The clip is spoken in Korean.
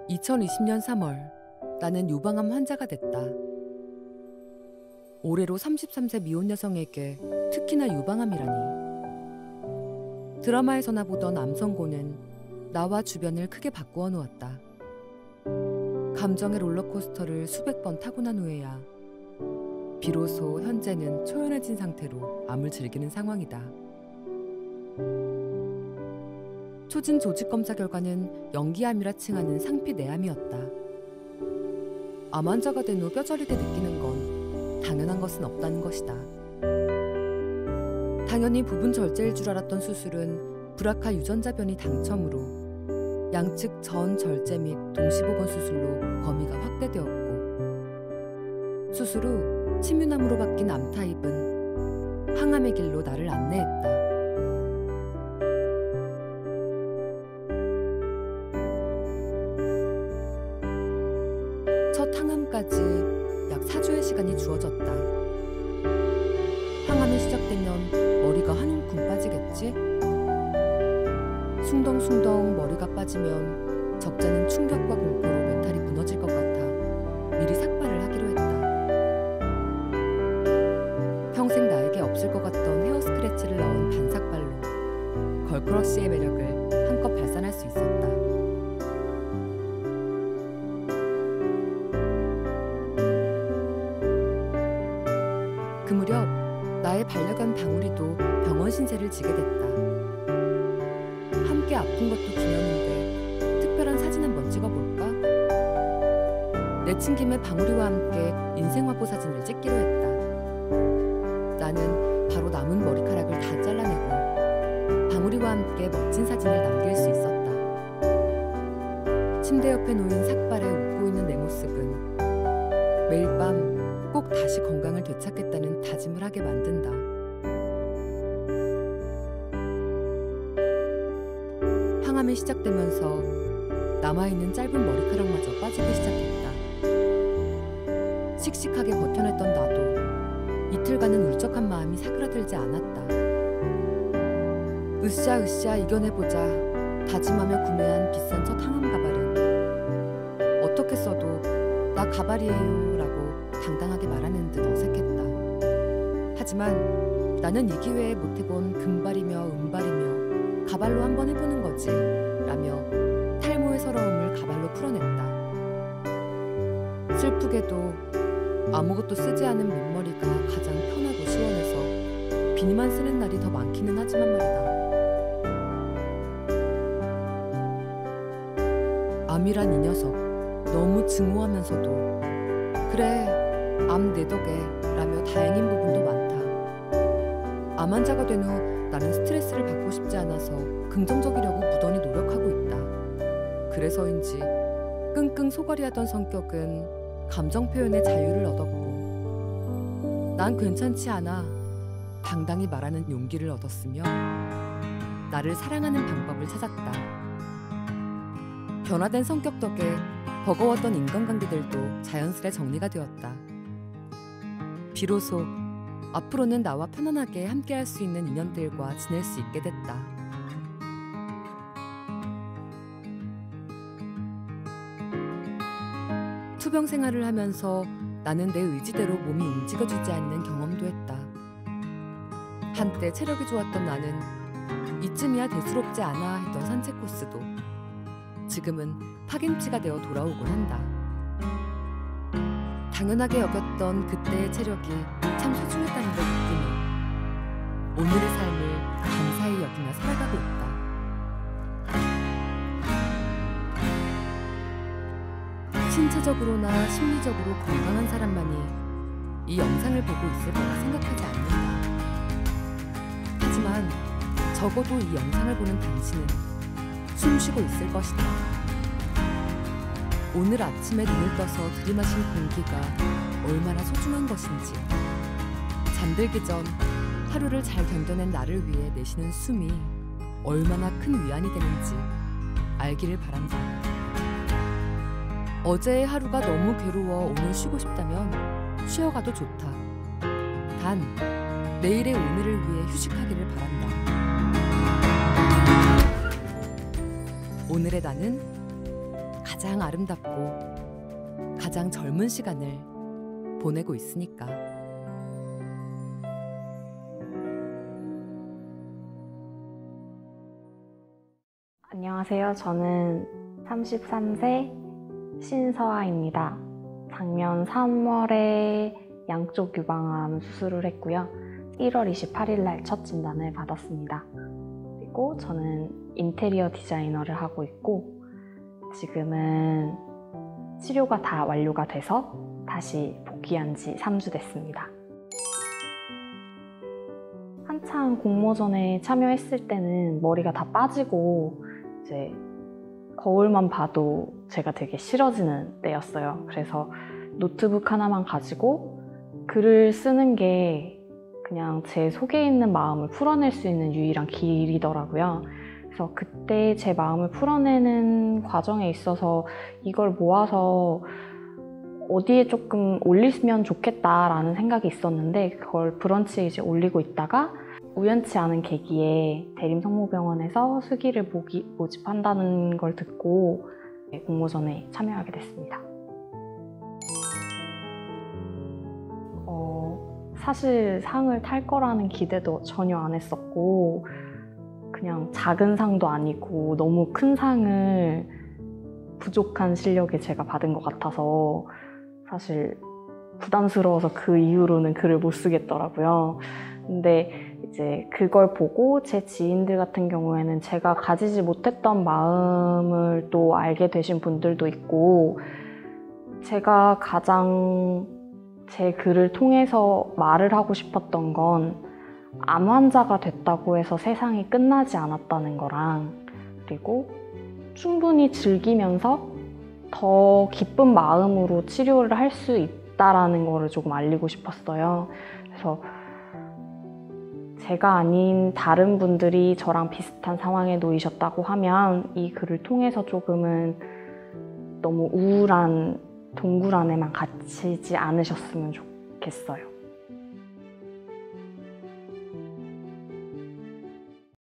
2020년 3월 나는 유방암 환자가 됐다. 올해로 33세 미혼 여성에게 특히나 유방암이라니. 드라마에서나 보던 남성고는 나와 주변을 크게 바꾸어 놓았다. 감정의 롤러코스터를 수백 번 타고 난 후에야 비로소 현재는 초연해진 상태로 암을 즐기는 상황이다. 초진 조직검사 결과는 영기암이라 칭하는 상피내암이었다. 암 환자가 된 후 뼈저리게 느끼는 건 당연한 것은 없다는 것이다. 당연히 부분 절제일 줄 알았던 수술은 브라카 유전자변이 당첨으로 양측 전 절제 및 동시보건 수술로 범위가 확대되었고, 수술 후 침유남으로 바뀐 암 타입은 항암의 길로 나를 안내했다. 첫 항암까지 약 4주의 시간이 주어졌다. 항암이 시작되면 머리가 한 움큼 빠지겠지? 숭덩숭덩 머리가 빠지면 적잖은 충격과 공포로 멘탈이 무너질 것 같아 미리 삭발을 하기로 했다. 평생 나에게 없을 것 같던 헤어 스크래치를 넣은 반삭발로 걸크러쉬의 매력을 한껏 발산할 수 있었다. 그 무렵 나의 반려견 방울이도 병원 신세를 지게 됐다. 함께 아픈 것도 기념인데 특별한 사진 한번 찍어볼까? 내친 김에 방울이와 함께 인생화보 사진을 찍기로 했다. 나는 바로 남은 머리카락을 다 잘라내고 방울이와 함께 멋진 사진을 남길 수 있었다. 침대 옆에 놓인 삭발에 웃고 있는 내 모습은 매일 밤 꼭 다시 건강을 되찾겠다는 다짐을 하게 만든다. 항암이 시작되면서 남아있는 짧은 머리카락마저 빠지기 시작했다. 씩씩하게 버텨냈던 나도 이틀간은 울적한 마음이 사그라들지 않았다. 으쌰으쌰 이겨내보자 다짐하며 구매한 비싼 첫 항암 가발은 어떻게 써도 나 가발이에요 라고 당당하게 말하는 듯 어색했다. 하지만 나는 이 기회에 못해본 금발이며 은발이며 가발로 한번 해보는 거지 라며 탈모의 서러움을 가발로 풀어냈다. 슬프게도 아무것도 쓰지 않은 민머리가 가장 편하고 시원해서 비니만 쓰는 날이 더 많기는 하지만 말이다. 암이란 이 녀석 너무 증오하면서도 그래 암 내 덕에 라며 다행인 부분도 많다. 암 환자가 된 후 나는 스트레스를 받고 싶지 않아서 긍정적이려고 무던히 노력하고 있다. 그래서인지 끙끙 소갈이하던 성격은 감정 표현의 자유를 얻었고, 난 괜찮지 않아 당당히 말하는 용기를 얻었으며 나를 사랑하는 방법을 찾았다. 변화된 성격 덕에 버거웠던 인간관계들도 자연스레 정리가 되었다. 비로소 앞으로는 나와 편안하게 함께할 수 있는 인연들과 지낼 수 있게 됐다. 투병 생활을 하면서 나는 내 의지대로 몸이 움직여주지 않는 경험도 했다. 한때 체력이 좋았던 나는 이쯤이야 대수롭지 않아 했던 산책 코스도 지금은 파김치가 되어 돌아오곤 한다. 당연하게 여겼던 그때의 체력이 참 소중했다는 걸 느끼며 오늘의 삶을 감사히 여기며 살아가고 있다. 신체적으로나 심리적으로 건강한 사람만이 이 영상을 보고 있을 거라 생각하지 않는다. 하지만 적어도 이 영상을 보는 당신은 숨쉬고 있을 것이다. 오늘 아침에 눈을 떠서 들이마신 공기가 얼마나 소중한 것인지, 잠들기 전 하루를 잘 견뎌낸 나를 위해 내쉬는 숨이 얼마나 큰 위안이 되는지 알기를 바란다. 어제의 하루가 너무 괴로워 오늘 쉬고 싶다면 쉬어가도 좋다. 단 내일의 오늘을 위해 휴식하기를 바란다. 오늘의 나는 가장 가장 아름답고 가장 젊은 시간을 보내고 있으니까. 안녕하세요. 저는 33세 신서아입니다. 작년 3월에 양쪽 유방암 수술을 했고요. 1월 28일 날 첫 진단을 받았습니다. 그리고 저는 인테리어 디자이너를 하고 있고 지금은 치료가 다 완료가 돼서 다시 복귀한 지 3주 됐습니다. 한창 공모전에 참여했을 때는 머리가 다 빠지고 이제 거울만 봐도 제가 되게 싫어지는 때였어요. 그래서 노트북 하나만 가지고 글을 쓰는 게 그냥 제 속에 있는 마음을 풀어낼 수 있는 유일한 길이더라고요. 그래서 그때 제 마음을 풀어내는 과정에 있어서 이걸 모아서 어디에 조금 올리면 좋겠다라는 생각이 있었는데 그걸 브런치에 이제 올리고 있다가 우연치 않은 계기에 대림성모병원에서 수기를 모집한다는 걸 듣고 공모전에 참여하게 됐습니다. 사실 상을 탈 거라는 기대도 전혀 안 했었고 그냥 작은 상도 아니고 너무 큰 상을 부족한 실력에 제가 받은 것 같아서 사실 부담스러워서 그 이후로는 글을 못 쓰겠더라고요. 근데 이제 그걸 보고 제 지인들 같은 경우에는 제가 가지지 못했던 마음을 또 알게 되신 분들도 있고 제가 가장 제 글을 통해서 말을 하고 싶었던 건 암 환자가 됐다고 해서 세상이 끝나지 않았다는 거랑 그리고 충분히 즐기면서 더 기쁜 마음으로 치료를 할 수 있다는 거를 조금 알리고 싶었어요. 그래서 제가 아닌 다른 분들이 저랑 비슷한 상황에 놓이셨다고 하면 이 글을 통해서 조금은 너무 우울한 동굴 안에만 갇히지 않으셨으면 좋겠어요.